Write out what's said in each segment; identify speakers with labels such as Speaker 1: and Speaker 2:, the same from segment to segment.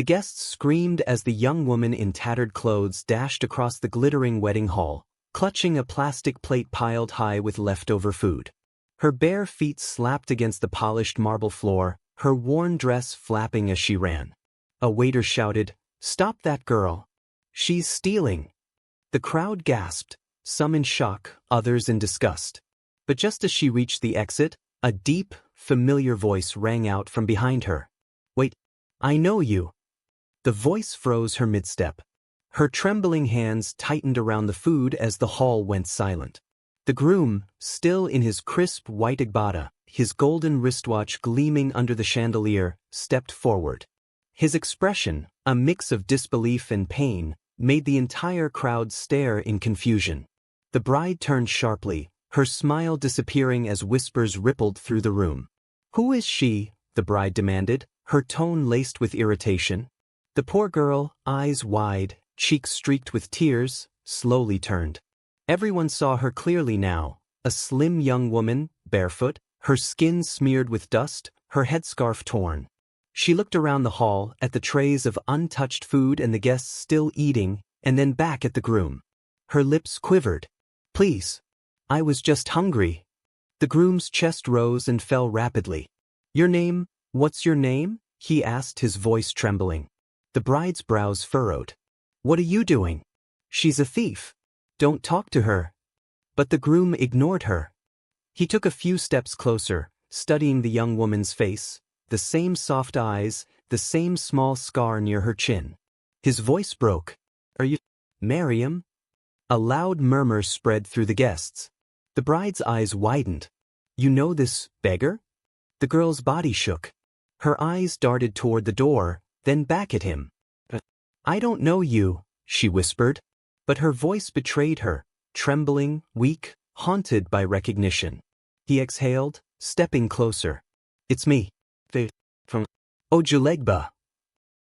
Speaker 1: The guests screamed as the young woman in tattered clothes dashed across the glittering wedding hall, clutching a plastic plate piled high with leftover food. Her bare feet slapped against the polished marble floor, her worn dress flapping as she ran. A waiter shouted, "Stop that girl! She's stealing!" The crowd gasped, some in shock, others in disgust. But just as she reached the exit, a deep, familiar voice rang out from behind her. "Wait, I know you." The voice froze her mid-step. Her trembling hands tightened around the food as the hall went silent. The groom, still in his crisp white agbada, his golden wristwatch gleaming under the chandelier, stepped forward. His expression, a mix of disbelief and pain, made the entire crowd stare in confusion. The bride turned sharply, her smile disappearing as whispers rippled through the room. "Who is she?" the bride demanded, her tone laced with irritation. The poor girl, eyes wide, cheeks streaked with tears, slowly turned. Everyone saw her clearly now, a slim young woman, barefoot, her skin smeared with dust, her headscarf torn. She looked around the hall, at the trays of untouched food and the guests still eating, and then back at the groom. Her lips quivered. "Please. I was just hungry." The groom's chest rose and fell rapidly. "Your name? What's your name?" he asked, his voice trembling. The bride's brows furrowed. "What are you doing?" "She's a thief. Don't talk to her." But the groom ignored her. He took a few steps closer, studying the young woman's face, the same soft eyes, the same small scar near her chin. His voice broke. "Are you Miriam?" A loud murmur spread through the guests. The bride's eyes widened. "You know this beggar?" The girl's body shook. Her eyes darted toward the door, then back at him. "I don't know you," she whispered. But her voice betrayed her, trembling, weak, haunted by recognition. He exhaled, stepping closer. "It's me. From Ojulegba."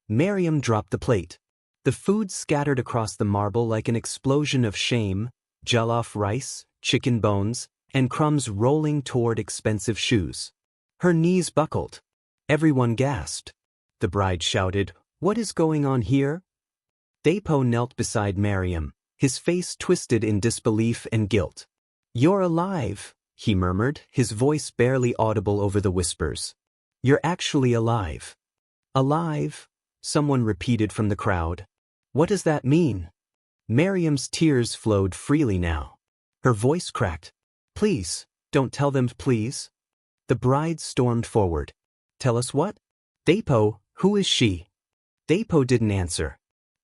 Speaker 1: Miriam dropped the plate. The food scattered across the marble like an explosion of shame, jollof rice, chicken bones, and crumbs rolling toward expensive shoes. Her knees buckled. Everyone gasped. The bride shouted, "What is going on here?" Depo knelt beside Miriam, his face twisted in disbelief and guilt. "You're alive," he murmured, his voice barely audible over the whispers. "You're actually alive." "Alive?" someone repeated from the crowd. "What does that mean?" Miriam's tears flowed freely now. Her voice cracked. "Please, don't tell them, please." The bride stormed forward. "Tell us what?" "Depo, who is she?" Depo didn't answer.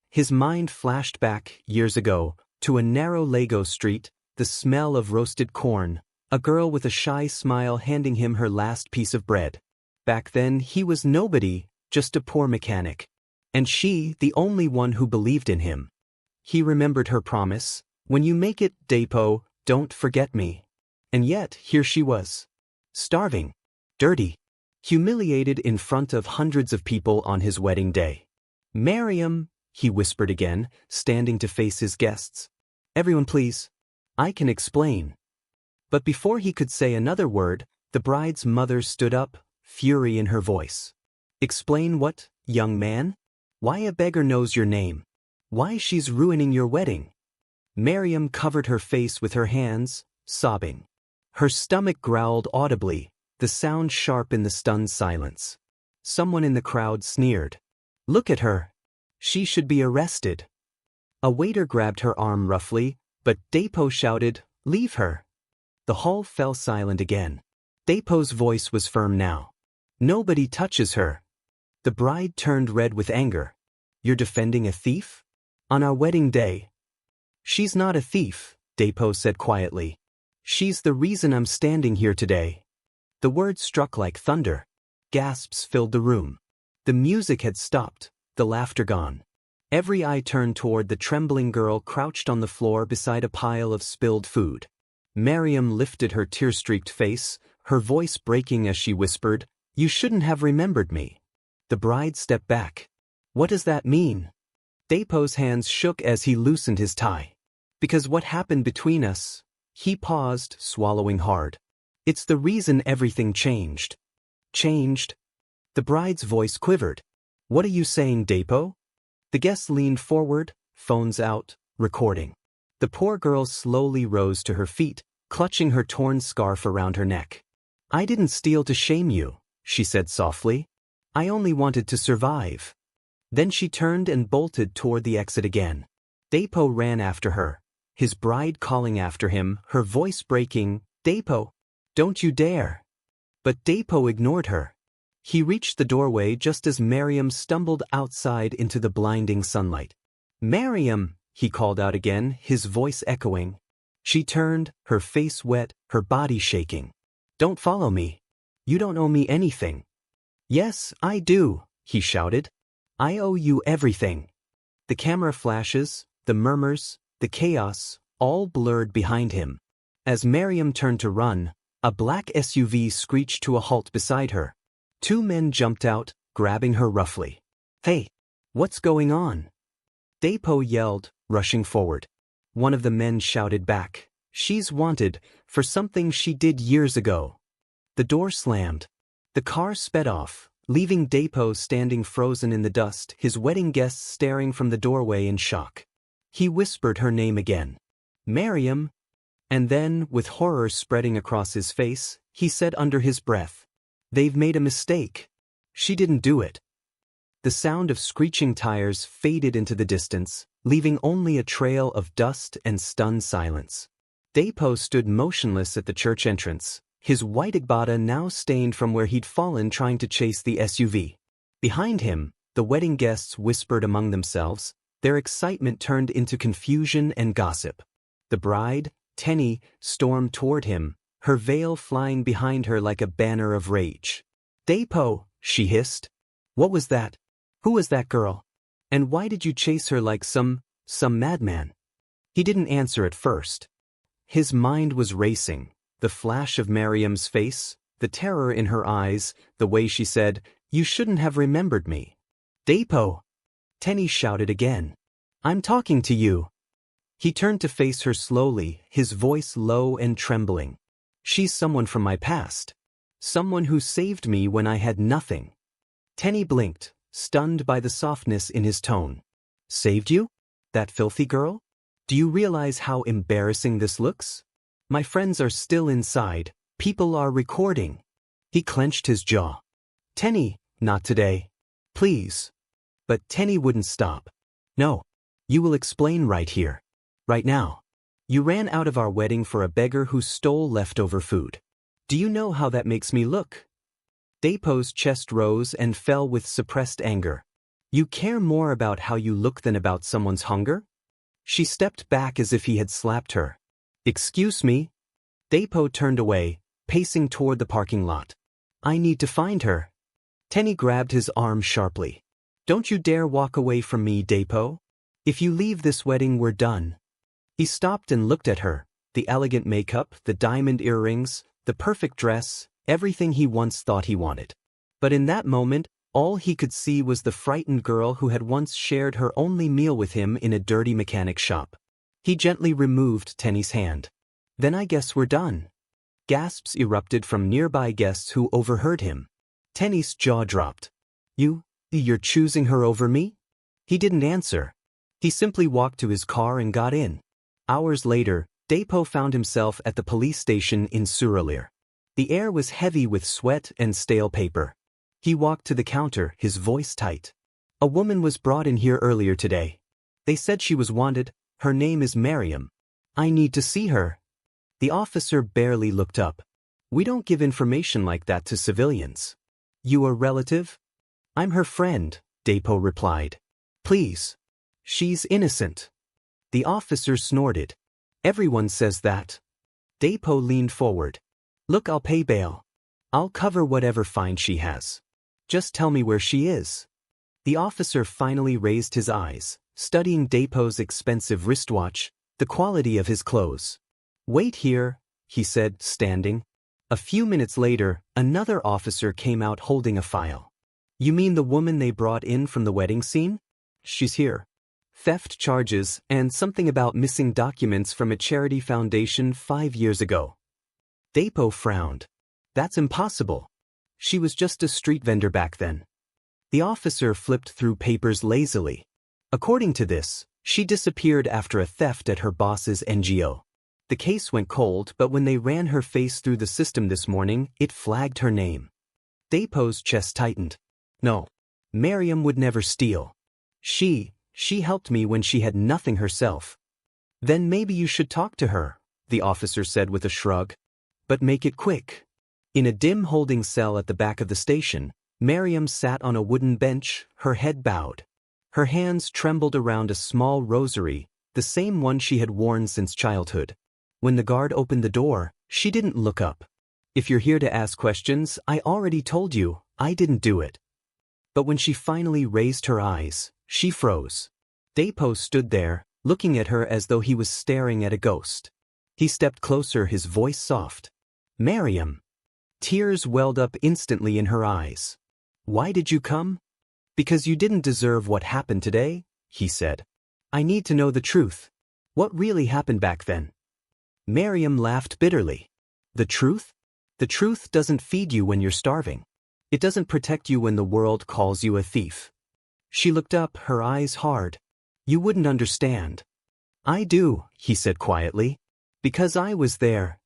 Speaker 1: His mind flashed back, years ago, to a narrow Lagos street, the smell of roasted corn, a girl with a shy smile handing him her last piece of bread. Back then he was nobody, just a poor mechanic. And she, the only one who believed in him. He remembered her promise, "When you make it, Depo, don't forget me." And yet, here she was. Starving. Dirty. Humiliated in front of hundreds of people on his wedding day. "Miriam," he whispered again, standing to face his guests. "Everyone please. I can explain." But before he could say another word, the bride's mother stood up, fury in her voice. "Explain what, young man? Why a beggar knows your name? Why she's ruining your wedding?" Miriam covered her face with her hands, sobbing. Her stomach growled audibly, the sound sharp in the stunned silence. Someone in the crowd sneered. "Look at her. She should be arrested." A waiter grabbed her arm roughly, but Depo shouted, "Leave her." The hall fell silent again. Depo's voice was firm now. "Nobody touches her." The bride turned red with anger. "You're defending a thief? On our wedding day?" "She's not a thief," Depo said quietly. "She's the reason I'm standing here today." The words struck like thunder. Gasps filled the room. The music had stopped, the laughter gone. Every eye turned toward the trembling girl crouched on the floor beside a pile of spilled food. Miriam lifted her tear-streaked face, her voice breaking as she whispered, "You shouldn't have remembered me." The bride stepped back. "What does that mean?" Depo's hands shook as he loosened his tie. "Because what happened between us," he paused, swallowing hard. "It's the reason everything changed." "Changed?" The bride's voice quivered. What are you saying, Dapo? The guest leaned forward, phones out, recording. The poor girl slowly rose to her feet, clutching her torn scarf around her neck. I didn't steal to shame you, she said softly. I only wanted to survive. Then she turned and bolted toward the exit again. Dapo ran after her, his bride calling after him, her voice breaking, Dapo, don't you dare. But Dapo ignored her. He reached the doorway just as Miriam stumbled outside into the blinding sunlight. Miriam, he called out again, his voice echoing. She turned, her face wet, her body shaking. Don't follow me. You don't owe me anything. Yes, I do, he shouted. I owe you everything. The camera flashes, the murmurs, the chaos, all blurred behind him. As Miriam turned to run, a black SUV screeched to a halt beside her. Two men jumped out, grabbing her roughly. Hey, what's going on? Dapo yelled, rushing forward. One of the men shouted back, she's wanted, for something she did years ago. The door slammed. The car sped off, leaving Dapo standing frozen in the dust, his wedding guests staring from the doorway in shock. He whispered her name again. Miriam. And then, with horror spreading across his face, he said under his breath, they've made a mistake. She didn't do it. The sound of screeching tires faded into the distance, leaving only a trail of dust and stunned silence. Dapo stood motionless at the church entrance, his white agbada now stained from where he'd fallen trying to chase the SUV. Behind him, the wedding guests whispered among themselves, their excitement turned into confusion and gossip. The bride, Tenny, stormed toward him, her veil flying behind her like a banner of rage. Dapo, she hissed. What was that? Who was that girl? And why did you chase her like some madman? He didn't answer at first. His mind was racing, the flash of Miriam's face, the terror in her eyes, the way she said, you shouldn't have remembered me. Dapo! Tenny shouted again. I'm talking to you. He turned to face her slowly, his voice low and trembling. She's someone from my past. Someone who saved me when I had nothing. Tenny blinked, stunned by the softness in his tone. Saved you? That filthy girl? Do you realize how embarrassing this looks? My friends are still inside. People are recording. He clenched his jaw. Tenny, not today. Please. But Tenny wouldn't stop. No. You will explain right here. Right now. You ran out of our wedding for a beggar who stole leftover food. Do you know how that makes me look? Dapo's chest rose and fell with suppressed anger. You care more about how you look than about someone's hunger? She stepped back as if he had slapped her. Excuse me? Dapo turned away, pacing toward the parking lot. I need to find her. Tenny grabbed his arm sharply. Don't you dare walk away from me, Dapo. If you leave this wedding, we're done. He stopped and looked at her, the elegant makeup, the diamond earrings, the perfect dress, everything he once thought he wanted. But in that moment, all he could see was the frightened girl who had once shared her only meal with him in a dirty mechanic shop. He gently removed Tenny's hand. Then I guess we're done. Gasps erupted from nearby guests who overheard him. Tenny's jaw dropped. You're choosing her over me? He didn't answer. He simply walked to his car and got in. Hours later, Dapo found himself at the police station in Suralire. The air was heavy with sweat and stale paper. He walked to the counter, his voice tight. A woman was brought in here earlier today. They said she was wanted. Her name is Miriam. I need to see her. The officer barely looked up. We don't give information like that to civilians. You a relative? I'm her friend, Dapo replied. Please. She's innocent. The officer snorted. Everyone says that. Dapo leaned forward. Look, I'll pay bail. I'll cover whatever fine she has. Just tell me where she is. The officer finally raised his eyes, studying Dapo's expensive wristwatch, the quality of his clothes. Wait here, he said, standing. A few minutes later, another officer came out holding a file. You mean the woman they brought in from the wedding scene? She's here. Theft charges and something about missing documents from a charity foundation 5 years ago. Dapo frowned. That's impossible. She was just a street vendor back then. The officer flipped through papers lazily. According to this, she disappeared after a theft at her boss's NGO. The case went cold, but when they ran her face through the system this morning, it flagged her name. Depo's chest tightened. No. Miriam would never steal. She helped me when she had nothing herself. Then maybe you should talk to her, the officer said with a shrug. But make it quick. In a dim holding cell at the back of the station, Miriam sat on a wooden bench, her head bowed. Her hands trembled around a small rosary, the same one she had worn since childhood. When the guard opened the door, she didn't look up. If you're here to ask questions, I already told you, I didn't do it. But when she finally raised her eyes, she froze. Depo stood there, looking at her as though he was staring at a ghost. He stepped closer, his voice soft. Miriam. Tears welled up instantly in her eyes. Why did you come? Because you didn't deserve what happened today, he said. I need to know the truth. What really happened back then? Miriam laughed bitterly. The truth? The truth doesn't feed you when you're starving. It doesn't protect you when the world calls you a thief. She looked up, her eyes hard. You wouldn't understand. I do, he said quietly. Because I was there.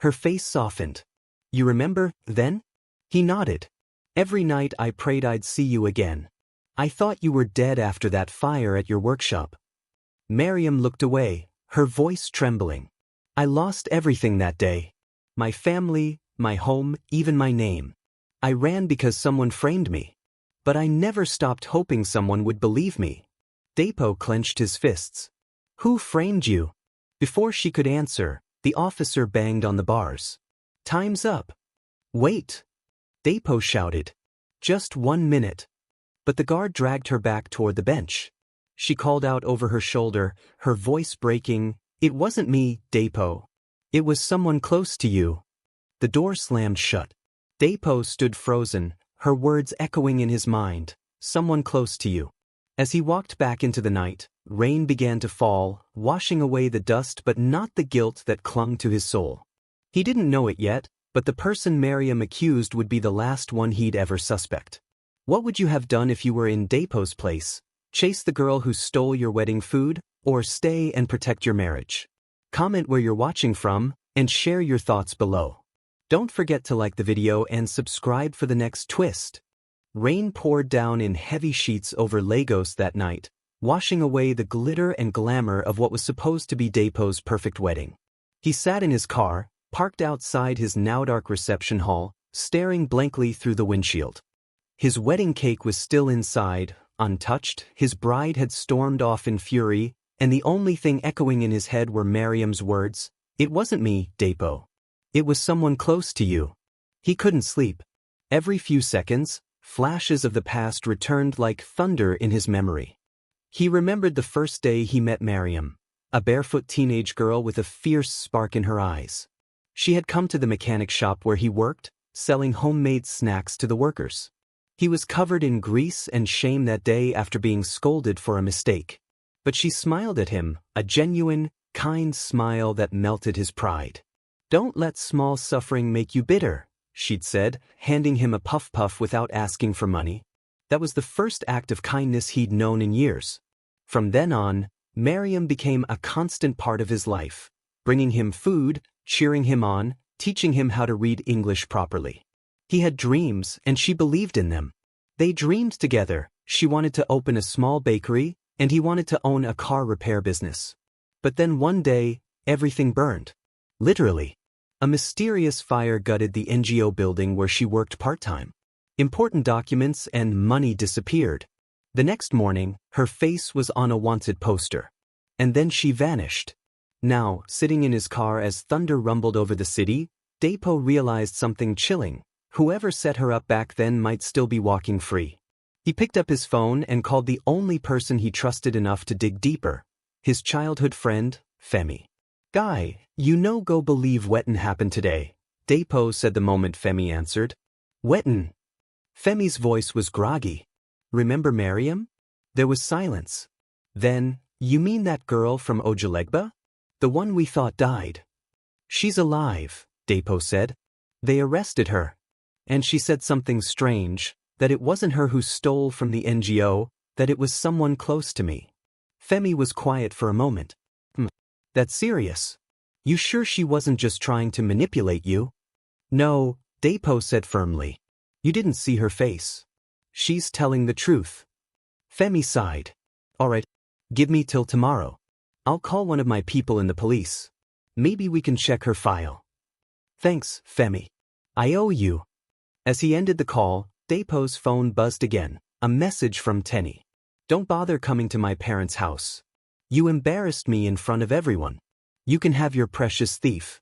Speaker 1: Her face softened. You remember, then? He nodded. Every night I prayed I'd see you again. I thought you were dead after that fire at your workshop. Miriam looked away, her voice trembling. I lost everything that day. My family, my home, even my name. I ran because someone framed me. But I never stopped hoping someone would believe me. Depo clenched his fists. Who framed you? Before she could answer, the officer banged on the bars. Time's up. Wait. Depo shouted. Just 1 minute. But the guard dragged her back toward the bench. She called out over her shoulder, her voice breaking, It wasn't me, Depo. It was someone close to you. The door slammed shut. Depo stood frozen, her words echoing in his mind, someone close to you. As he walked back into the night, rain began to fall, washing away the dust but not the guilt that clung to his soul. He didn't know it yet, but the person Miriam accused would be the last one he'd ever suspect. What would you have done if you were in Depo's place? Chase the girl who stole your wedding food, or stay and protect your marriage? Comment where you're watching from, and share your thoughts below. Don't forget to like the video and subscribe for the next twist. Rain poured down in heavy sheets over Lagos that night, washing away the glitter and glamour of what was supposed to be Depo's perfect wedding. He sat in his car, parked outside his now-dark reception hall, staring blankly through the windshield. His wedding cake was still inside, untouched, his bride had stormed off in fury, and the only thing echoing in his head were Miriam's words, It wasn't me, Depo. It was someone close to you. He couldn't sleep. Every few seconds, flashes of the past returned like thunder in his memory. He remembered the first day he met Miriam, a barefoot teenage girl with a fierce spark in her eyes. She had come to the mechanic shop where he worked, selling homemade snacks to the workers. He was covered in grease and shame that day after being scolded for a mistake. But she smiled at him, a genuine, kind smile that melted his pride. Don't let small suffering make you bitter, she'd said, handing him a puff-puff without asking for money. That was the first act of kindness he'd known in years. From then on, Miriam became a constant part of his life, bringing him food, cheering him on, teaching him how to read English properly. He had dreams, and she believed in them. They dreamed together. She wanted to open a small bakery, and he wanted to own a car repair business. But then one day, everything burned. Literally. A mysterious fire gutted the NGO building where she worked part-time. Important documents and money disappeared. The next morning, her face was on a wanted poster. And then she vanished. Now, sitting in his car as thunder rumbled over the city, Depo realized something chilling. Whoever set her up back then might still be walking free. He picked up his phone and called the only person he trusted enough to dig deeper, his childhood friend, Femi. Guy, go believe wetin happened today, Depo said the moment Femi answered. Wetin? Femi's voice was groggy. Remember Miriam? There was silence. Then, you mean that girl from Ojulegba? The one we thought died. She's alive, Depo said. They arrested her. And she said something strange, that it wasn't her who stole from the NGO, that it was someone close to me. Femi was quiet for a moment. That's serious. You sure she wasn't just trying to manipulate you? No, Depo said firmly. You didn't see her face. She's telling the truth. Femi sighed. Alright, give me till tomorrow. I'll call one of my people in the police. Maybe we can check her file. Thanks, Femi. I owe you. As he ended the call, Depo's phone buzzed again, a message from Tenny. Don't bother coming to my parents' house. You embarrassed me in front of everyone. You can have your precious thief.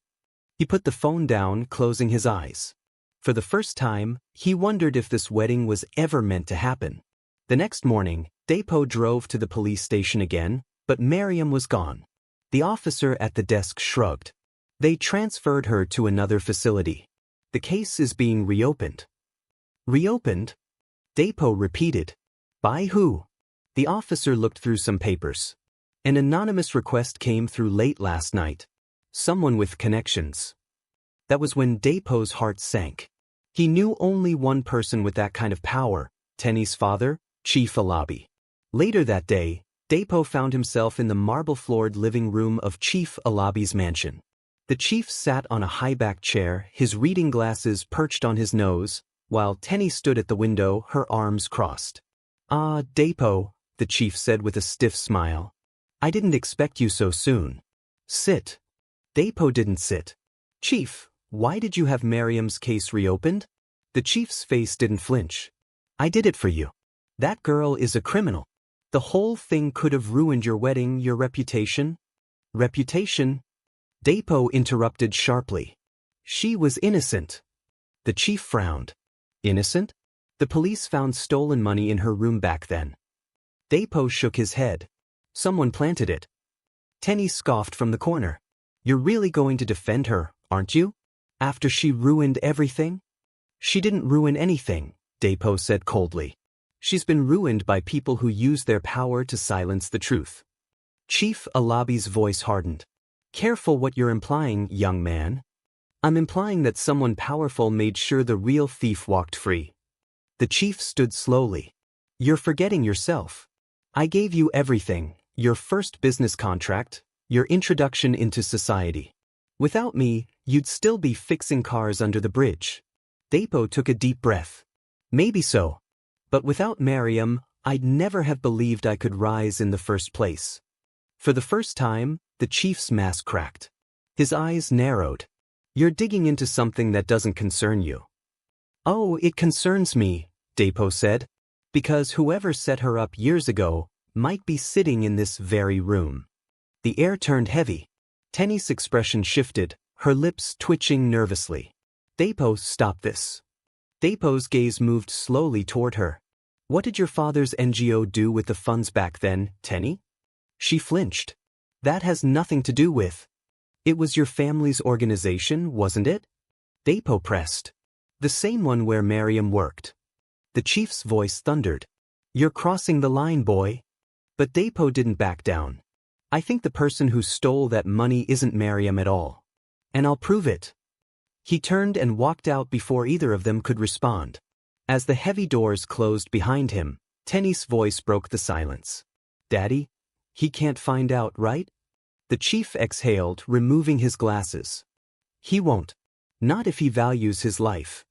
Speaker 1: He put the phone down, closing his eyes. For the first time, he wondered if this wedding was ever meant to happen. The next morning, Depo drove to the police station again, but Miriam was gone. The officer at the desk shrugged. They transferred her to another facility. The case is being reopened. Reopened? Depo repeated. By who? The officer looked through some papers. An anonymous request came through late last night. Someone with connections. That was when Depo's heart sank. He knew only one person with that kind of power, Tenny's father, Chief Alabi. Later that day, Depo found himself in the marble-floored living room of Chief Alabi's mansion. The chief sat on a high-backed chair, his reading glasses perched on his nose, while Tenny stood at the window, her arms crossed. Ah, Depo, the chief said with a stiff smile. I didn't expect you so soon. Sit. Depo didn't sit. Chief, why did you have Miriam's case reopened? The chief's face didn't flinch. I did it for you. That girl is a criminal. The whole thing could have ruined your wedding, your reputation. Reputation? Depo interrupted sharply. She was innocent. The chief frowned. Innocent? The police found stolen money in her room back then. Depo shook his head. Someone planted it. Tenny scoffed from the corner. You're really going to defend her, aren't you? After she ruined everything? She didn't ruin anything, Depo said coldly. She's been ruined by people who use their power to silence the truth. Chief Alabi's voice hardened. Careful what you're implying, young man. I'm implying that someone powerful made sure the real thief walked free. The chief stood slowly. You're forgetting yourself. I gave you everything, your first business contract, your introduction into society. Without me, you'd still be fixing cars under the bridge. Depo took a deep breath. Maybe so. But without Miriam, I'd never have believed I could rise in the first place. For the first time, the chief's mask cracked. His eyes narrowed. You're digging into something that doesn't concern you. Oh, it concerns me, Depo said, because whoever set her up years ago might be sitting in this very room. The air turned heavy. Tenny's expression shifted, her lips twitching nervously. Depo, stop this. Depo's gaze moved slowly toward her. What did your father's NGO do with the funds back then, Tenny? She flinched. That has nothing to do with. It was your family's organization, wasn't it? Depo pressed. The same one where Miriam worked. The chief's voice thundered. You're crossing the line, boy. But Depo didn't back down. I think the person who stole that money isn't Miriam at all. And I'll prove it. He turned and walked out before either of them could respond. As the heavy doors closed behind him, Tenny's voice broke the silence. Daddy? He can't find out, right? The chief exhaled, removing his glasses. He won't. Not if he values his life.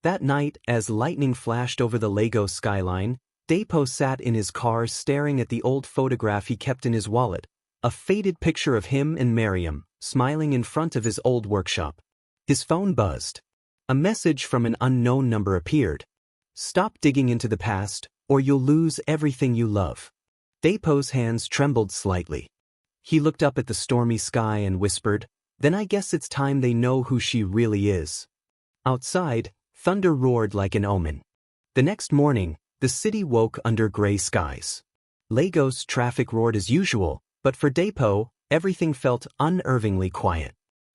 Speaker 1: That night, as lightning flashed over the Lagos skyline, Depo sat in his car staring at the old photograph he kept in his wallet, a faded picture of him and Miriam, smiling in front of his old workshop. His phone buzzed. A message from an unknown number appeared. Stop digging into the past, or you'll lose everything you love. Depo's hands trembled slightly. He looked up at the stormy sky and whispered, Then I guess it's time they know who she really is. Outside, thunder roared like an omen. The next morning, the city woke under gray skies. Lagos traffic roared as usual, but for Depo, everything felt unnervingly quiet.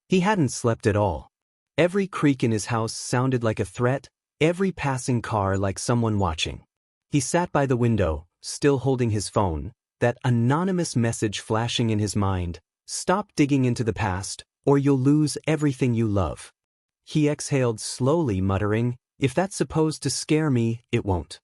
Speaker 1: He hadn't slept at all. Every creak in his house sounded like a threat, every passing car like someone watching. He sat by the window, still holding his phone, that anonymous message flashing in his mind, Stop digging into the past, or you'll lose everything you love. He exhaled slowly, muttering, If that's supposed to scare me, it won't.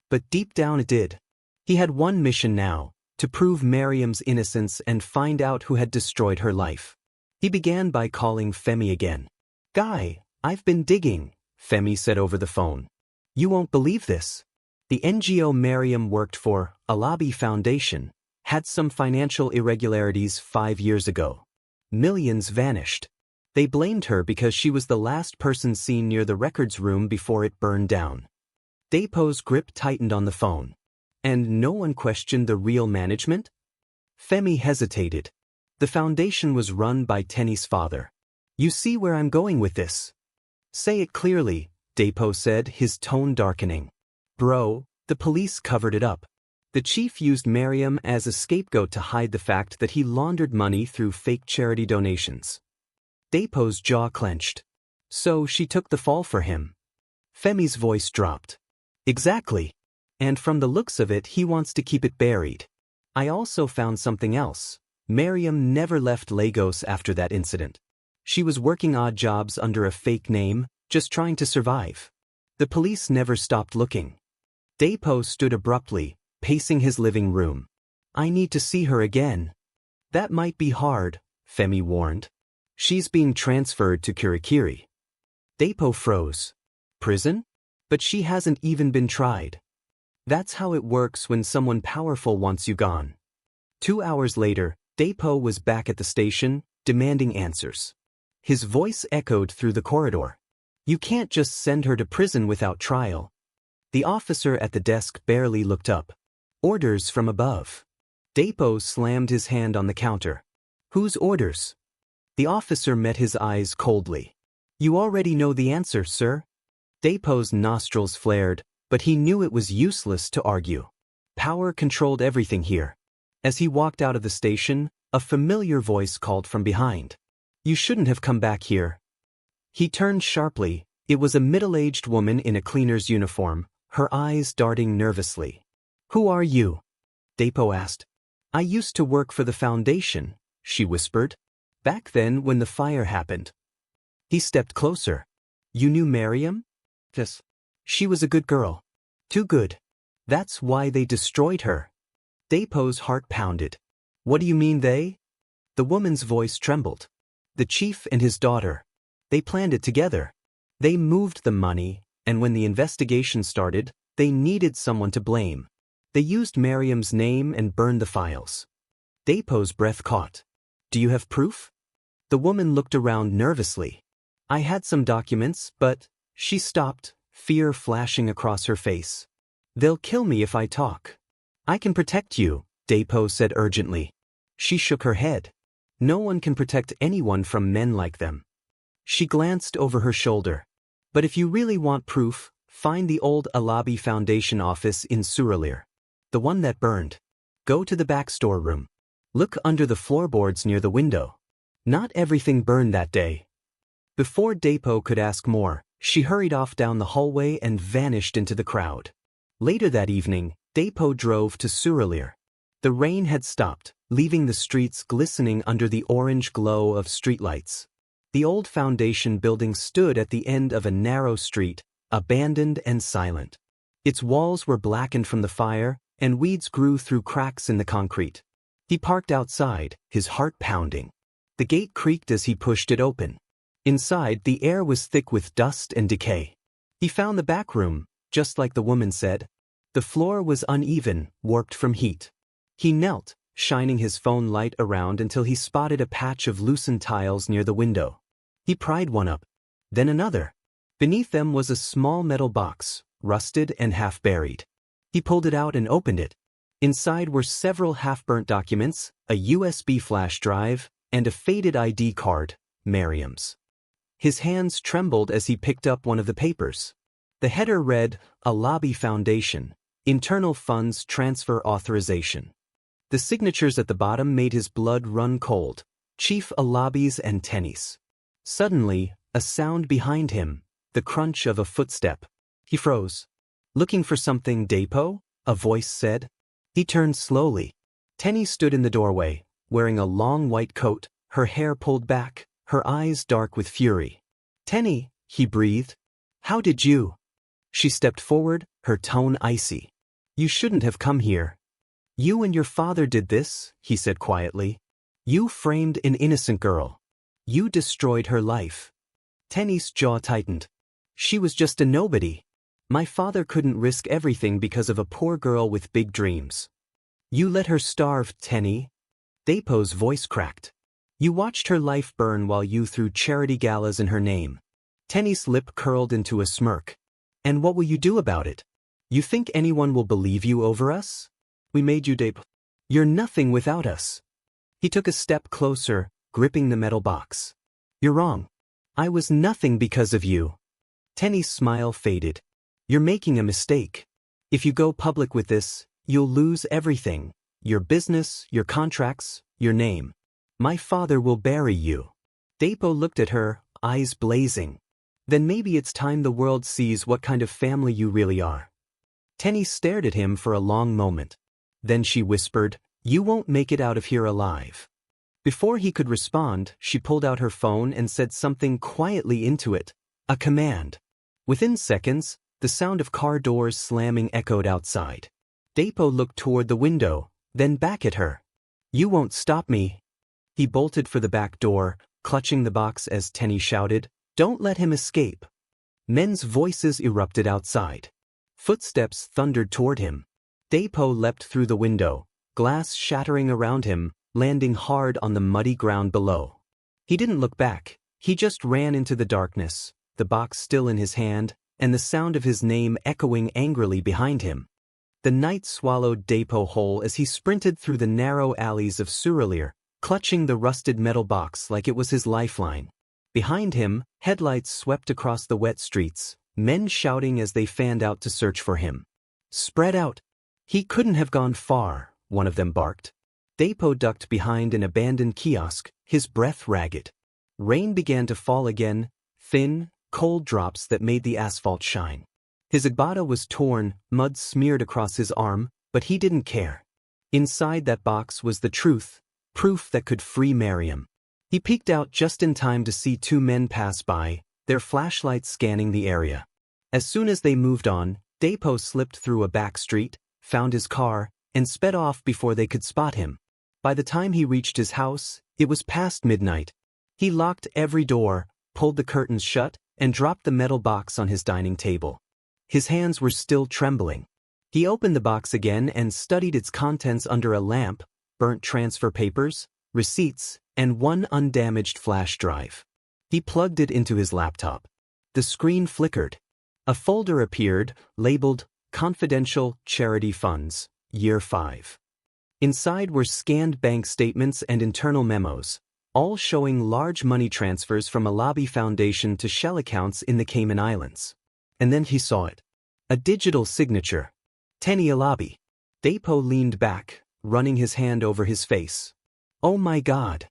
Speaker 1: But deep down it did. He had one mission now, to prove Miriam's innocence and find out who had destroyed her life. He began by calling Femi again. "Guy, I've been digging," Femi said over the phone. "You won't believe this. The NGO Miriam worked for, Alabi Foundation, had some financial irregularities 5 years ago. Millions vanished. They blamed her because she was the last person seen near the records room before it burned down." Depo's grip tightened on the phone. "And no one questioned the real management?" Femi hesitated. "The foundation was run by Tenny's father. You see where I'm going with this?" "Say it clearly," Depo said, his tone darkening. "Bro, the police covered it up. The chief used Miriam as a scapegoat to hide the fact that he laundered money through fake charity donations." Depo's jaw clenched. "So she took the fall for him?" Femi's voice dropped. "Exactly. And from the looks of it, he wants to keep it buried. I also found something else. Miriam never left Lagos after that incident. She was working odd jobs under a fake name, just trying to survive. The police never stopped looking." Depo stood abruptly, pacing his living room. "I need to see her again." "That might be hard," Femi warned. "She's being transferred to Kirikiri." Depo froze. "Prison? But she hasn't even been tried." "That's how it works when someone powerful wants you gone." 2 hours later, Depo was back at the station, demanding answers. His voice echoed through the corridor. "You can't just send her to prison without trial." The officer at the desk barely looked up. "Orders from above." Depo slammed his hand on the counter. "Whose orders?" The officer met his eyes coldly. "You already know the answer, sir." Depo's nostrils flared, but he knew it was useless to argue. Power controlled everything here. As he walked out of the station, a familiar voice called from behind. "You shouldn't have come back here." He turned sharply. It was a middle-aged woman in a cleaner's uniform, her eyes darting nervously. "Who are you?" Depo asked. "I used to work for the foundation," she whispered. "Back then when the fire happened." He stepped closer. "You knew Miriam?" "Yes. She was a good girl. Too good. That's why they destroyed her." Depo's heart pounded. "What do you mean they?" The woman's voice trembled. "The chief and his daughter. They planned it together. They moved the money, and when the investigation started, they needed someone to blame. They used Miriam's name and burned the files." Depo's breath caught. "Do you have proof?" The woman looked around nervously. "I had some documents, but..." She stopped, fear flashing across her face. "They'll kill me if I talk." "I can protect you," Depo said urgently. She shook her head. "No one can protect anyone from men like them." She glanced over her shoulder. "But if you really want proof, find the old Alabi Foundation office in Surulere. The one that burned. Go to the back storeroom. Look under the floorboards near the window. Not everything burned that day." Before Depo could ask more, she hurried off down the hallway and vanished into the crowd. Later that evening, Depo drove to Surulere. The rain had stopped, leaving the streets glistening under the orange glow of streetlights. The old foundation building stood at the end of a narrow street, abandoned and silent. Its walls were blackened from the fire, and weeds grew through cracks in the concrete. He parked outside, his heart pounding. The gate creaked as he pushed it open. Inside, the air was thick with dust and decay. He found the back room, just like the woman said. The floor was uneven, warped from heat. He knelt, shining his phone light around until he spotted a patch of loosened tiles near the window. He pried one up. Then another. Beneath them was a small metal box, rusted and half-buried. He pulled it out and opened it. Inside were several half-burnt documents, a USB flash drive, and a faded ID card, Miriam's. His hands trembled as he picked up one of the papers. The header read, Alabi Foundation, Internal Funds Transfer Authorization. The signatures at the bottom made his blood run cold, Chief Alabi's and Tenny's. Suddenly, a sound behind him, the crunch of a footstep. He froze. "Looking for something, Depo?" a voice said. He turned slowly. Tenny stood in the doorway, wearing a long white coat, her hair pulled back, her eyes dark with fury. "Tenny," he breathed. How did you? She stepped forward, her tone icy. You shouldn't have come here. You and your father did this, he said quietly. You framed an innocent girl. You destroyed her life. Tenny's jaw tightened. She was just a nobody. My father couldn't risk everything because of a poor girl with big dreams. You let her starve, Tenny. Depo's voice cracked. You watched her life burn while you threw charity galas in her name. Tenny's lip curled into a smirk. And what will you do about it? You think anyone will believe you over us? We made you, Depo. You're nothing without us. He took a step closer, gripping the metal box. You're wrong. I was nothing because of you. Tenny's smile faded. You're making a mistake. If you go public with this, you'll lose everything. Your business, your contracts, your name. My father will bury you. Depo looked at her, eyes blazing. Then maybe it's time the world sees what kind of family you really are. Tenny stared at him for a long moment. Then she whispered, You won't make it out of here alive. Before he could respond, she pulled out her phone and said something quietly into it, a command. Within seconds, the sound of car doors slamming echoed outside. Depo looked toward the window, then back at her. You won't stop me. He bolted for the back door, clutching the box as Tenny shouted, Don't let him escape. Men's voices erupted outside. Footsteps thundered toward him. Depo leapt through the window, glass shattering around him, landing hard on the muddy ground below. He didn't look back, he just ran into the darkness, the box still in his hand, and the sound of his name echoing angrily behind him. The night swallowed Depo whole as he sprinted through the narrow alleys of Surulere, clutching the rusted metal box like it was his lifeline. Behind him, headlights swept across the wet streets, men shouting as they fanned out to search for him. Spread out. He couldn't have gone far, one of them barked. Depo ducked behind an abandoned kiosk, his breath ragged. Rain began to fall again, thin, cold drops that made the asphalt shine. His agbada was torn, mud smeared across his arm, but he didn't care. Inside that box was the truth, proof that could free Miriam. He peeked out just in time to see two men pass by, their flashlights scanning the area. As soon as they moved on, Depo slipped through a back street, found his car, and sped off before they could spot him. By the time he reached his house, it was past midnight. He locked every door, pulled the curtains shut, and dropped the metal box on his dining table. His hands were still trembling. He opened the box again and studied its contents under a lamp, burnt transfer papers, receipts, and one undamaged flash drive. He plugged it into his laptop. The screen flickered. A folder appeared, labeled Confidential Charity Funds, Year 5. Inside were scanned bank statements and internal memos, all showing large money transfers from a lobby foundation to shell accounts in the Cayman Islands. And then he saw it. A digital signature. Tenny Alabi. Depo leaned back, running his hand over his face. Oh my God.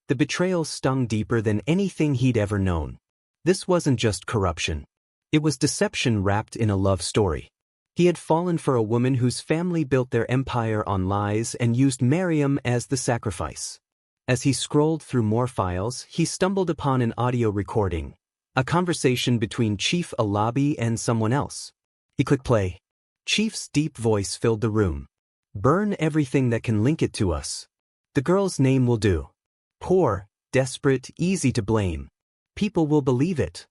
Speaker 1: The betrayal stung deeper than anything he'd ever known. This wasn't just corruption. It was deception wrapped in a love story. He had fallen for a woman whose family built their empire on lies and used Miriam as the sacrifice. As he scrolled through more files, he stumbled upon an audio recording, a conversation between Chief Alabi and someone else. He clicked play. Chief's deep voice filled the room. Burn everything that can link it to us. The girl's name will do. Poor, desperate, easy to blame. People will believe it.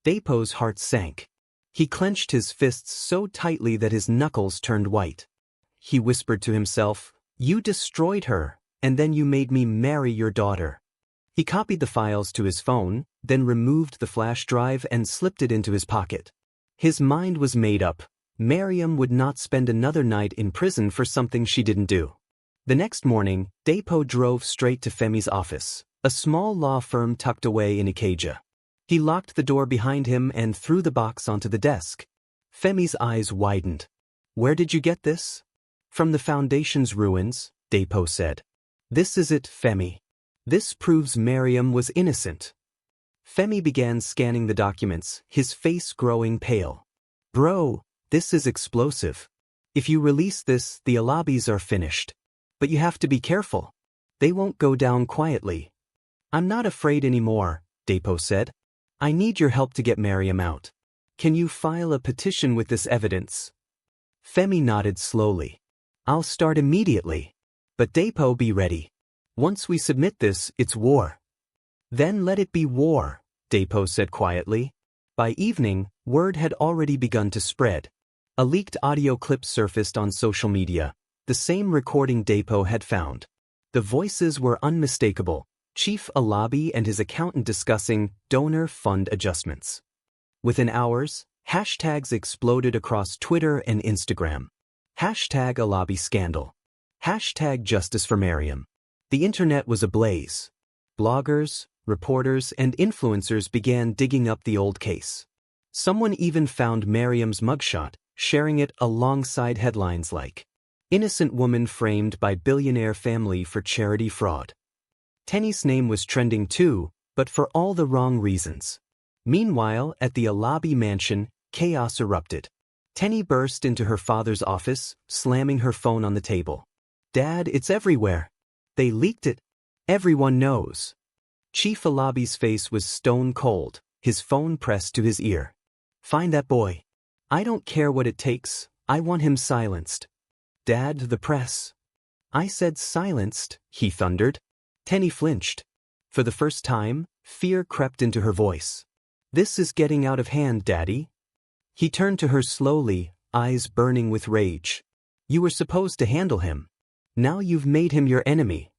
Speaker 1: Depo's heart sank. He clenched his fists so tightly that his knuckles turned white. He whispered to himself, You destroyed her, and then you made me marry your daughter. He copied the files to his phone, then removed the flash drive and slipped it into his pocket. His mind was made up. Miriam would not spend another night in prison for something she didn't do. The next morning, Depo drove straight to Femi's office, a small law firm tucked away in Ikeja. He locked the door behind him and threw the box onto the desk. Femi's eyes widened. Where did you get this? From the Foundation's ruins, Depo said. This is it, Femi. This proves Miriam was innocent. Femi began scanning the documents, his face growing pale. Bro, this is explosive. If you release this, the Alabis are finished. But you have to be careful. They won't go down quietly. I'm not afraid anymore, Depo said. I need your help to get Miriam out. Can you file a petition with this evidence? Femi nodded slowly. I'll start immediately. But Depo, be ready. Once we submit this, it's war. Then let it be war, Depo said quietly. By evening, word had already begun to spread. A leaked audio clip surfaced on social media, the same recording Depo had found. The voices were unmistakable, Chief Alabi and his accountant discussing donor fund adjustments. Within hours, hashtags exploded across Twitter and Instagram. Hashtag Alabi scandal. Hashtag justice for Mariam. The internet was ablaze. Bloggers, reporters, and influencers began digging up the old case. Someone even found Mariam's mugshot, sharing it alongside headlines like, "Innocent woman framed by billionaire family for charity fraud." Tenny's name was trending too, but for all the wrong reasons. Meanwhile, at the Alabi mansion, chaos erupted. Tenny burst into her father's office, slamming her phone on the table. "Dad, it's everywhere. They leaked it. Everyone knows." Chief Alabi's face was stone cold, his phone pressed to his ear. "Find that boy. I don't care what it takes, I want him silenced." "Dad, the press." "I said silenced," he thundered. Tenny flinched. For the first time, fear crept into her voice. "This is getting out of hand, Daddy." He turned to her slowly, eyes burning with rage. "You were supposed to handle him. Now you've made him your enemy."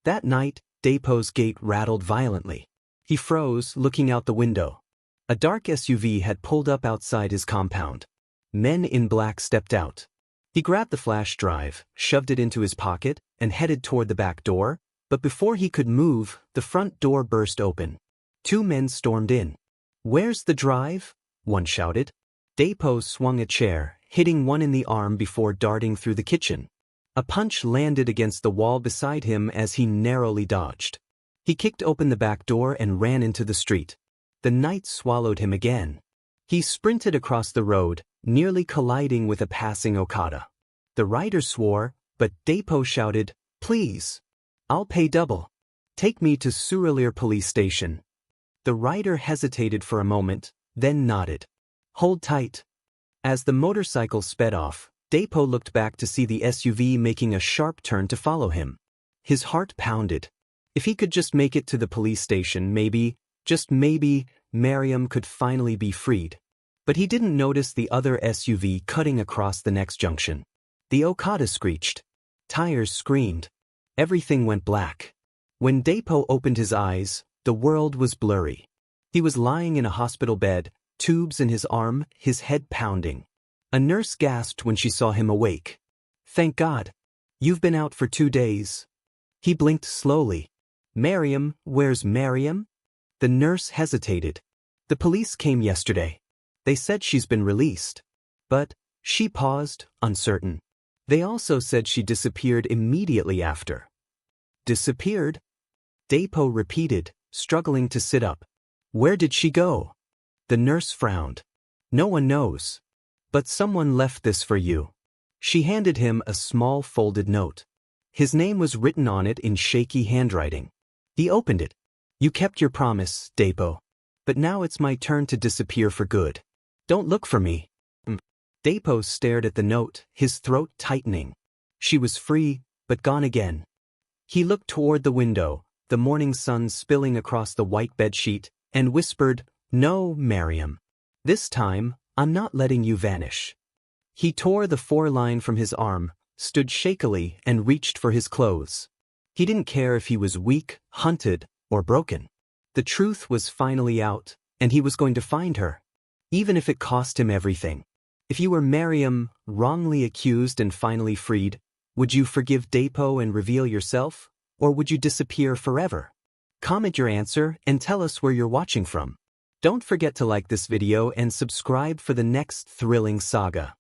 Speaker 1: That night, Depo's gate rattled violently. He froze, looking out the window. A dark SUV had pulled up outside his compound. Men in black stepped out. He grabbed the flash drive, shoved it into his pocket, and headed toward the back door, but before he could move, the front door burst open. 2 men stormed in. "Where's the drive?" one shouted. Depo swung a chair, hitting one in the arm before darting through the kitchen. A punch landed against the wall beside him as he narrowly dodged. He kicked open the back door and ran into the street. The night swallowed him again. He sprinted across the road, nearly colliding with a passing Okada. The rider swore, but Depo shouted, "Please! I'll pay double. Take me to Surulere police station." The rider hesitated for a moment, then nodded. "Hold tight." As the motorcycle sped off, Depo looked back to see the SUV making a sharp turn to follow him. His heart pounded. If he could just make it to the police station, maybe, just maybe, Mariam could finally be freed. But he didn't notice the other SUV cutting across the next junction. The Okada screeched. Tires screamed. Everything went black. When Depo opened his eyes, the world was blurry. He was lying in a hospital bed, tubes in his arm, his head pounding. A nurse gasped when she saw him awake. "Thank God. You've been out for 2 days." He blinked slowly. "Mariam, where's Mariam?" The nurse hesitated. "The police came yesterday. They said she's been released." But, she paused, uncertain. "They also said she disappeared immediately after." "Disappeared?" Depo repeated, struggling to sit up. "Where did she go?" The nurse frowned. "No one knows. But someone left this for you." She handed him a small folded note. His name was written on it in shaky handwriting. He opened it. "You kept your promise, Depo. But now it's my turn to disappear for good. Don't look for me." Depo stared at the note, his throat tightening. She was free, but gone again. He looked toward the window, the morning sun spilling across the white bedsheet, and whispered, "No, Mariam. This time, I'm not letting you vanish." He tore the 4-line from his arm, stood shakily, and reached for his clothes. He didn't care if he was weak, hunted, or broken. The truth was finally out, and he was going to find her. Even if it cost him everything. If you were Mariam, wrongly accused and finally freed, would you forgive Depo and reveal yourself, or would you disappear forever? Comment your answer and tell us where you're watching from. Don't forget to like this video and subscribe for the next thrilling saga.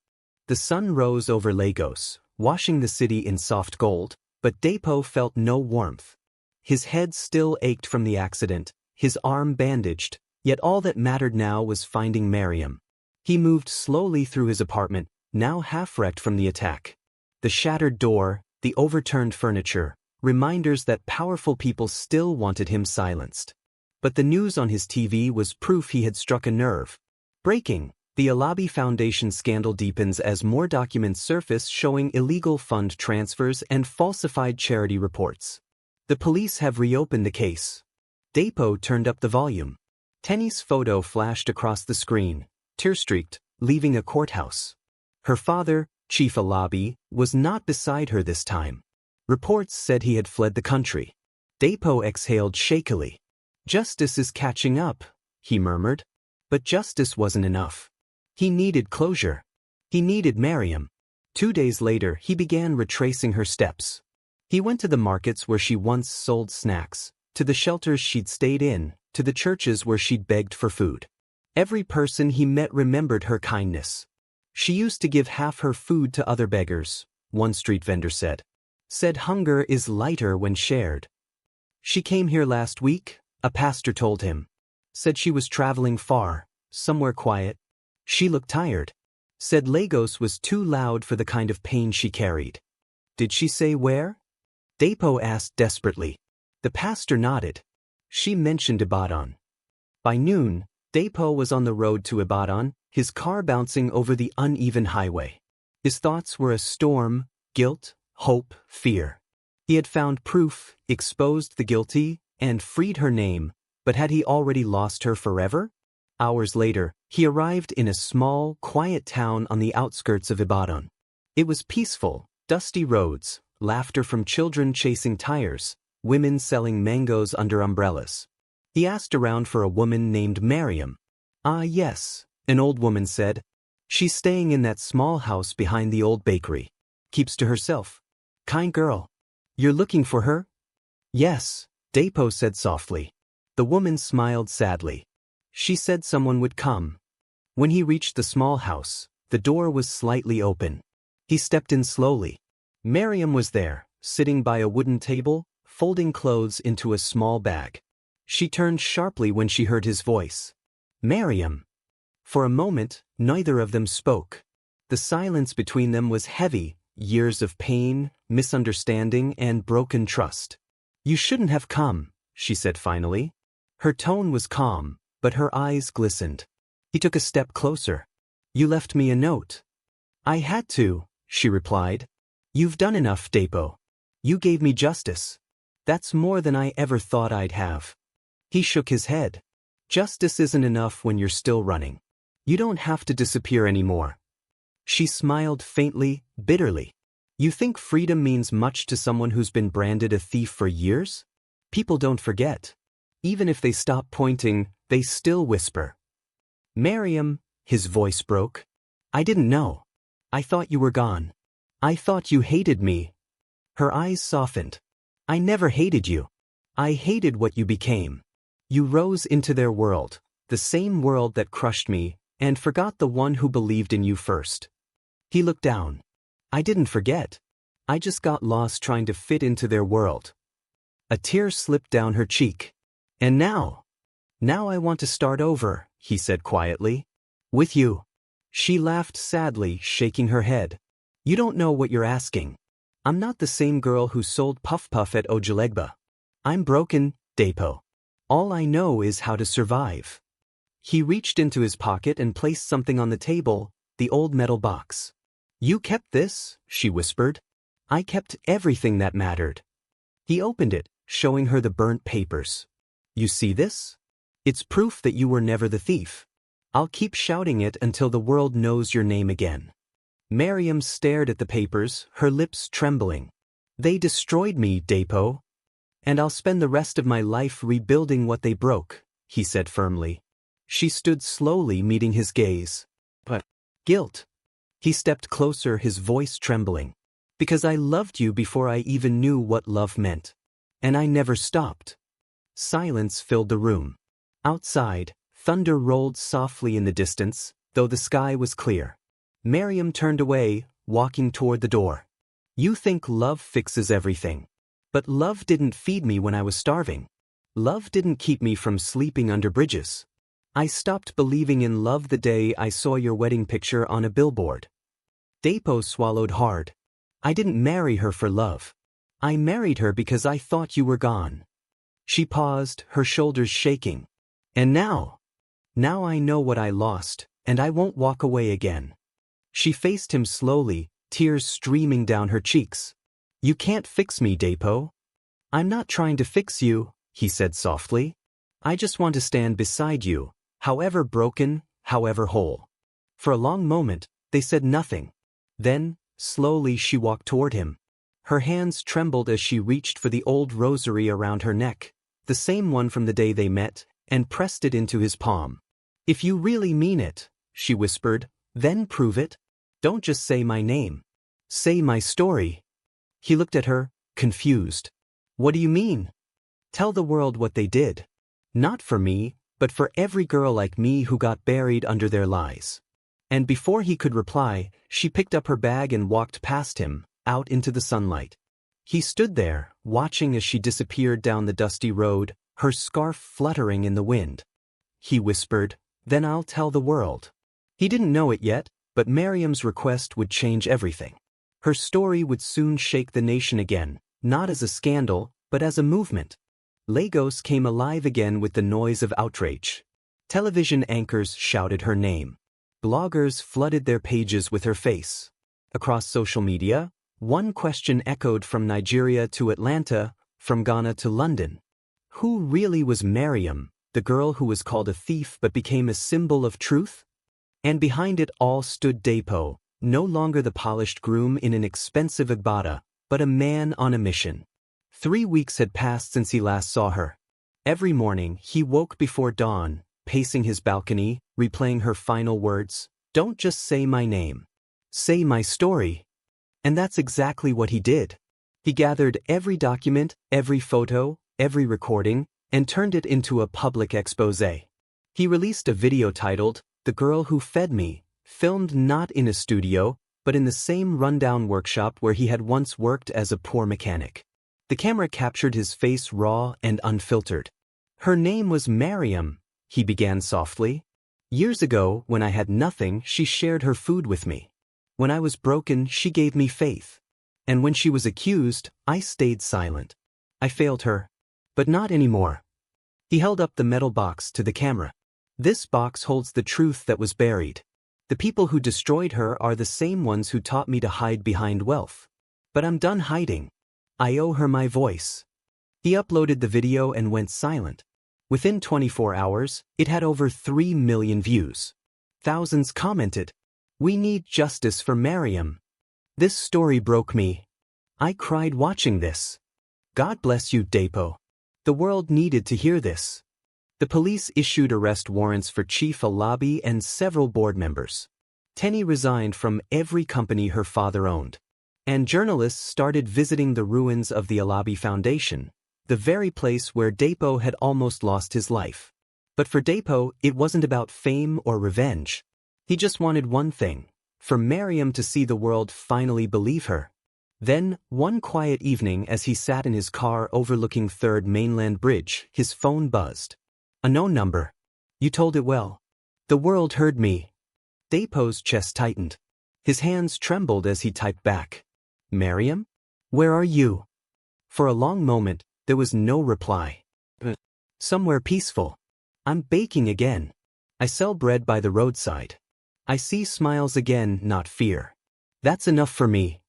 Speaker 1: The sun rose over Lagos, washing the city in soft gold, but Depo felt no warmth. His head still ached from the accident, his arm bandaged, yet all that mattered now was finding Mariam. He moved slowly through his apartment, now half-wrecked from the attack. The shattered door, the overturned furniture, reminders that powerful people still wanted him silenced. But the news on his TV was proof he had struck a nerve. Breaking. The Alabi Foundation scandal deepens as more documents surface showing illegal fund transfers and falsified charity reports. The police have reopened the case. Depo turned up the volume. Tenny's photo flashed across the screen, tear-streaked, leaving a courthouse. Her father, Chief Alabi, was not beside her this time. Reports said he had fled the country. Depo exhaled shakily. "Justice is catching up," he murmured. But justice wasn't enough. He needed closure. He needed Mariam. 2 days later, he began retracing her steps. He went to the markets where she once sold snacks, to the shelters she'd stayed in, to the churches where she'd begged for food. Every person he met remembered her kindness. She used to give half her food to other beggars, one street vendor said. Said hunger is lighter when shared. She came here last week, a pastor told him. Said she was traveling far, somewhere quiet. She looked tired. Said Lagos was too loud for the kind of pain she carried. Did she say where? Depo asked desperately. The pastor nodded. She mentioned Ibadan. By noon, Depo was on the road to Ibadan, his car bouncing over the uneven highway. His thoughts were a storm: guilt, hope, fear. He had found proof, exposed the guilty, and freed her name, but had he already lost her forever? Hours later, he arrived in a small, quiet town on the outskirts of Ibadan. It was peaceful, dusty roads, laughter from children chasing tires, women selling mangoes under umbrellas. He asked around for a woman named Mariam. "Ah yes," an old woman said. "She's staying in that small house behind the old bakery. Keeps to herself. Kind girl. You're looking for her?" "Yes," Depo said softly. The woman smiled sadly. She said someone would come. When he reached the small house, the door was slightly open. He stepped in slowly. Mariam was there, sitting by a wooden table, folding clothes into a small bag. She turned sharply when she heard his voice. "Mariam." For a moment, neither of them spoke. The silence between them was heavy, years of pain, misunderstanding, and broken trust. "You shouldn't have come," she said finally. Her tone was calm, but her eyes glistened. He took a step closer. "You left me a note." "I had to," she replied. "You've done enough, Depo. You gave me justice. That's more than I ever thought I'd have." He shook his head. "Justice isn't enough when you're still running. You don't have to disappear anymore." She smiled faintly, bitterly. "You think freedom means much to someone who's been branded a thief for years? People don't forget. Even if they stop pointing, they still whisper." "Mariam," his voice broke. "I didn't know. I thought you were gone. I thought you hated me." Her eyes softened. "I never hated you. I hated what you became. You rose into their world, the same world that crushed me, and forgot the one who believed in you first." He looked down. "I didn't forget. I just got lost trying to fit into their world." A tear slipped down her cheek. "And now I want to start over," he said quietly. "With you." She laughed sadly, shaking her head. "You don't know what you're asking. I'm not the same girl who sold Puff Puff at Ojulegba. I'm broken, Depo. All I know is how to survive." He reached into his pocket and placed something on the table, the old metal box. "You kept this," she whispered. "I kept everything that mattered." He opened it, showing her the burnt papers. "You see this? It's proof that you were never the thief. I'll keep shouting it until the world knows your name again." Mariam stared at the papers, her lips trembling. "They destroyed me, Depo. And I'll spend the rest of my life rebuilding what they broke," he said firmly. She stood slowly, meeting his gaze. "But guilt." He stepped closer, his voice trembling. "Because I loved you before I even knew what love meant. And I never stopped." Silence filled the room. Outside, thunder rolled softly in the distance, though the sky was clear. Mariam turned away, walking toward the door. "You think love fixes everything. But love didn't feed me when I was starving. Love didn't keep me from sleeping under bridges. I stopped believing in love the day I saw your wedding picture on a billboard." Depo swallowed hard. "I didn't marry her for love. I married her because I thought you were gone." She paused, her shoulders shaking. "And now I know what I lost," And I won't walk away again. She faced him slowly, tears streaming down her cheeks. You can't fix me, Dapo. I'm not trying to fix you, he said softly. I just want to stand beside you, however broken, however whole. For a long moment, they said nothing. Then, slowly she walked toward him. Her hands trembled as she reached for the old rosary around her neck, the same one from the day they met, and pressed it into his palm. If you really mean it, she whispered, then prove it. Don't just say my name. Say my story. He looked at her, confused. What do you mean? Tell the world what they did. Not for me, but for every girl like me who got buried under their lies. And before he could reply, she picked up her bag and walked past him, out into the sunlight. He stood there, watching as she disappeared down the dusty road, her scarf fluttering in the wind. He whispered, then I'll tell the world. He didn't know it yet, but Miriam's request would change everything. Her story would soon shake the nation again, not as a scandal, but as a movement. Lagos came alive again with the noise of outrage. Television anchors shouted her name. Bloggers flooded their pages with her face. Across social media, one question echoed from Nigeria to Atlanta, from Ghana to London. Who really was Miriam, the girl who was called a thief but became a symbol of truth? And behind it all stood Dapo, no longer the polished groom in an expensive agbada, but a man on a mission. 3 weeks had passed since he last saw her. Every morning he woke before dawn, pacing his balcony, replaying her final words, don't just say my name. Say my story. And that's exactly what he did. He gathered every document, every photo, every recording, and turned it into a public exposé. He released a video titled, The Girl Who Fed Me, filmed not in a studio, but in the same rundown workshop where he had once worked as a poor mechanic. The camera captured his face raw and unfiltered. Her name was Miriam, he began softly. Years ago, when I had nothing, she shared her food with me. When I was broken, she gave me faith. And when she was accused, I stayed silent. I failed her. But not anymore. He held up the metal box to the camera. This box holds the truth that was buried. The people who destroyed her are the same ones who taught me to hide behind wealth. But I'm done hiding. I owe her my voice. He uploaded the video and went silent. Within 24 hours, it had over 3 million views. Thousands commented, "We need justice for Miriam." This story broke me. I cried watching this. God bless you, Dapo. The world needed to hear this. The police issued arrest warrants for Chief Alabi and several board members. Tenny resigned from every company her father owned. And journalists started visiting the ruins of the Alabi Foundation, the very place where Dapo had almost lost his life. But for Dapo, it wasn't about fame or revenge. He just wanted one thing, for Miriam to see the world finally believe her. Then, one quiet evening as he sat in his car overlooking 3rd Mainland Bridge, his phone buzzed. A known number. You told it well. The world heard me. Dapo's chest tightened. His hands trembled as he typed back. Miriam? Where are you? For a long moment, there was no reply. Somewhere peaceful. I'm baking again. I sell bread by the roadside. I see smiles again, not fear. That's enough for me.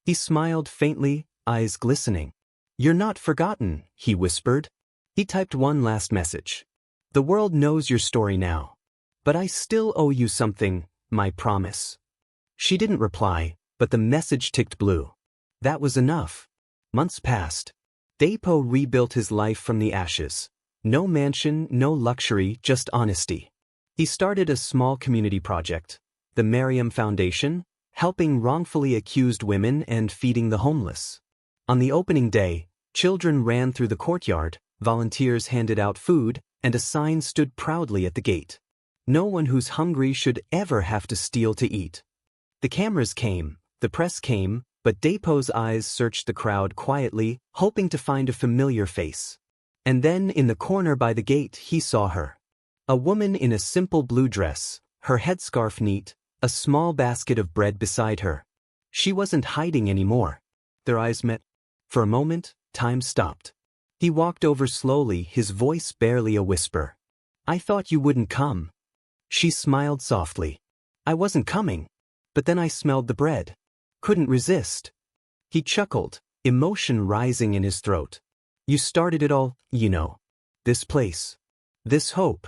Speaker 1: He smiled faintly, eyes glistening. You're not forgotten, he whispered. He typed one last message. The world knows your story now. But I still owe you something, my promise. She didn't reply, but the message ticked blue. That was enough. Months passed. Dapo rebuilt his life from the ashes. No mansion, no luxury, just honesty. He started a small community project, the Miriam Foundation, helping wrongfully accused women and feeding the homeless. On the opening day, children ran through the courtyard, volunteers handed out food, and a sign stood proudly at the gate. No one who's hungry should ever have to steal to eat. The cameras came, the press came, but Dapo's eyes searched the crowd quietly, hoping to find a familiar face. And then, in the corner by the gate, he saw her. A woman in a simple blue dress, her headscarf neat, a small basket of bread beside her. She wasn't hiding anymore. Their eyes met. For a moment, time stopped. He walked over slowly, his voice barely a whisper. I thought you wouldn't come. She smiled softly. I wasn't coming. But then I smelled the bread. Couldn't resist. He chuckled, emotion rising in his throat. You started it all, you know. This place. This hope.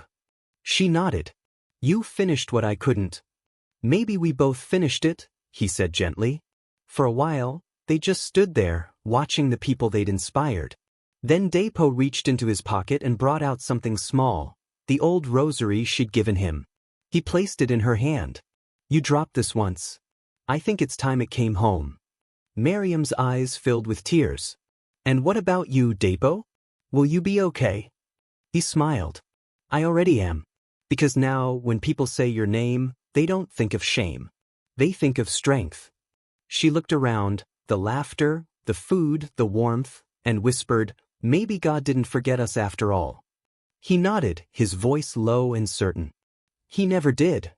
Speaker 1: She nodded. You finished what I couldn't. Maybe we both finished it, he said gently. For a while, they just stood there, watching the people they'd inspired. Then Depo reached into his pocket and brought out something small, the old rosary she'd given him. He placed it in her hand. You dropped this once. I think it's time it came home. Miriam's eyes filled with tears. And what about you, Depo? Will you be okay? He smiled. I already am. Because now, when people say your name, they don't think of shame. They think of strength. She looked around, the laughter, the food, the warmth, and whispered, maybe God didn't forget us after all. He nodded, his voice low and certain. He never did.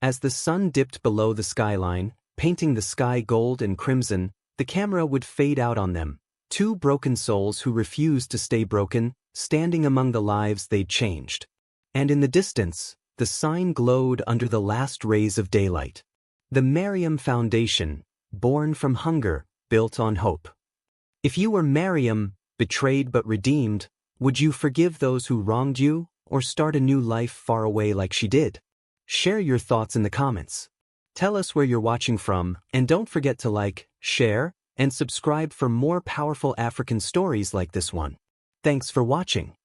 Speaker 1: As the sun dipped below the skyline, painting the sky gold and crimson, the camera would fade out on them, two broken souls who refused to stay broken, standing among the lives they'd changed. And in the distance, the sign glowed under the last rays of daylight. The Miriam Foundation, born from hunger, built on hope. If you were Miriam, betrayed but redeemed, would you forgive those who wronged you, or start a new life far away like she did? Share your thoughts in the comments. Tell us where you're watching from, and don't forget to like, share, and subscribe for more powerful African stories like this one. Thanks for watching.